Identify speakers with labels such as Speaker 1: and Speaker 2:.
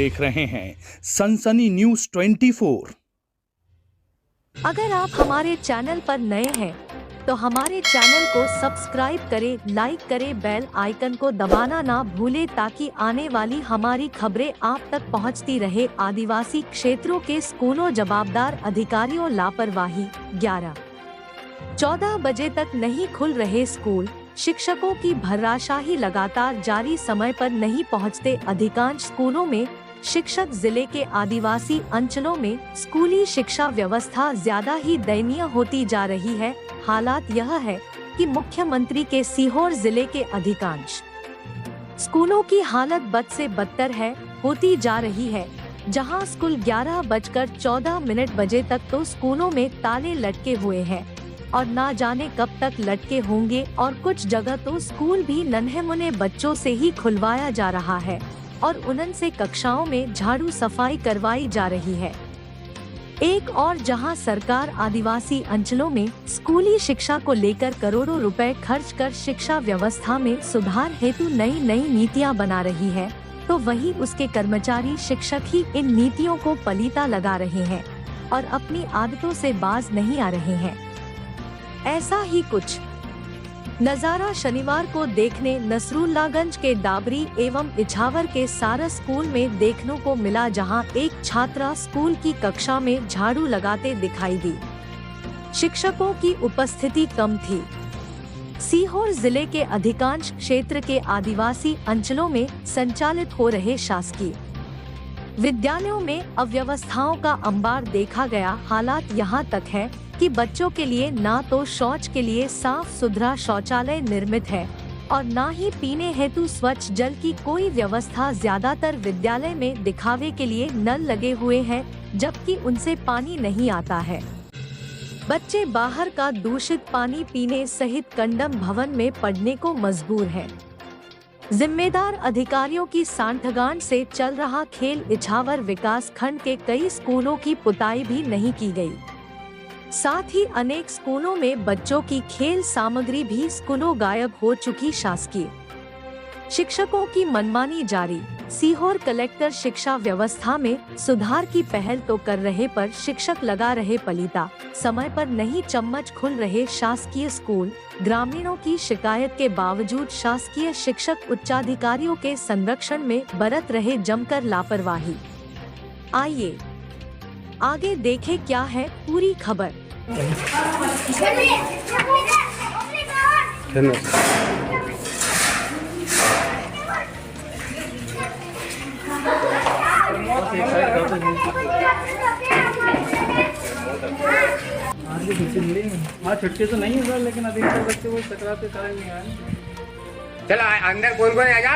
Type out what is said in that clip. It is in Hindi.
Speaker 1: देख रहे हैं सनसनी न्यूज़ 24।
Speaker 2: अगर आप हमारे चैनल पर नए हैं तो हमारे चैनल को सब्सक्राइब करें, लाइक करें, बेल आइकन को दबाना ना भूलें ताकि आने वाली हमारी खबरें आप तक पहुंचती रहे। आदिवासी क्षेत्रों के स्कूलों, जवाबदार अधिकारियों लापरवाही। 11-14 बजे तक नहीं खुल रहे स्कूल, शिक्षकों की भर्राशाही लगातार जारी, समय पर नहीं पहुंचते अधिकांश स्कूलों में शिक्षक। जिले के आदिवासी अंचलों में स्कूली शिक्षा व्यवस्था ज्यादा ही दयनीय होती जा रही है। हालात यह है कि मुख्यमंत्री के सीहोर जिले के अधिकांश स्कूलों की हालत बद से बदतर होती जा रही है, जहां स्कूल 11:14 बजे तक तो स्कूलों में ताले लटके हुए हैं और ना जाने कब तक लटके होंगे, और कुछ जगह तो स्कूल भी नन्हे मुन्ने बच्चों से ही खुलवाया जा रहा है और उनसे कक्षाओं में झाड़ू सफाई करवाई जा रही है। एक और जहां सरकार आदिवासी अंचलों में स्कूली शिक्षा को लेकर करोड़ों रुपए खर्च कर शिक्षा व्यवस्था में सुधार हेतु नई नीतियां बना रही है, तो वहीं उसके कर्मचारी शिक्षक ही इन नीतियों को पलीता लगा रहे हैं और अपनी आदतों से बाज नहीं आ रहे हैं। ऐसा ही कुछ नजारा शनिवार को देखने नसरुल्लागंज के डाबरी एवं इछावर के सारस स्कूल में देखने को मिला, जहां एक छात्रा स्कूल की कक्षा में झाड़ू लगाते दिखाई दी। शिक्षकों की उपस्थिति कम थी। सीहोर जिले के अधिकांश क्षेत्र के आदिवासी अंचलों में संचालित हो रहे शासकीय विद्यालयों में अव्यवस्थाओं का अंबार देखा गया। हालात यहाँ तक है कि बच्चों के लिए ना तो शौच के लिए साफ सुथरा शौचालय निर्मित है और ना ही पीने हेतु स्वच्छ जल की कोई व्यवस्था। ज्यादातर विद्यालय में दिखावे के लिए नल लगे हुए हैं, जबकि उनसे पानी नहीं आता है। बच्चे बाहर का दूषित पानी पीने सहित कंडम भवन में पढ़ने को मजबूर हैं। जिम्मेदार अधिकारियों की सांठगांठ से चल रहा खेल। इछावर विकास खंड के कई स्कूलों की पुताई भी नहीं की गई। साथ ही अनेक स्कूलों में बच्चों की खेल सामग्री भी स्कूलों गायब हो चुकी। शासकीय शिक्षकों की मनमानी जारी। सीहोर कलेक्टर शिक्षा व्यवस्था में सुधार की पहल तो कर रहे, पर शिक्षक लगा रहे पलीता। समय पर नहीं चम्मच खुल रहे शासकीय स्कूल। ग्रामीणों की शिकायत के बावजूद शासकीय शिक्षक उच्चाधिकारियों के संरक्षण में बरत रहे जमकर लापरवाही। आइए आगे देखें क्या है पूरी खबर।
Speaker 3: हाँ, छुट्टी तो नहीं है सर, लेकिन अधिकतर बच्चे वो टकराते कारण नहीं आए।
Speaker 4: चलो अंदर कौन कौन आजा।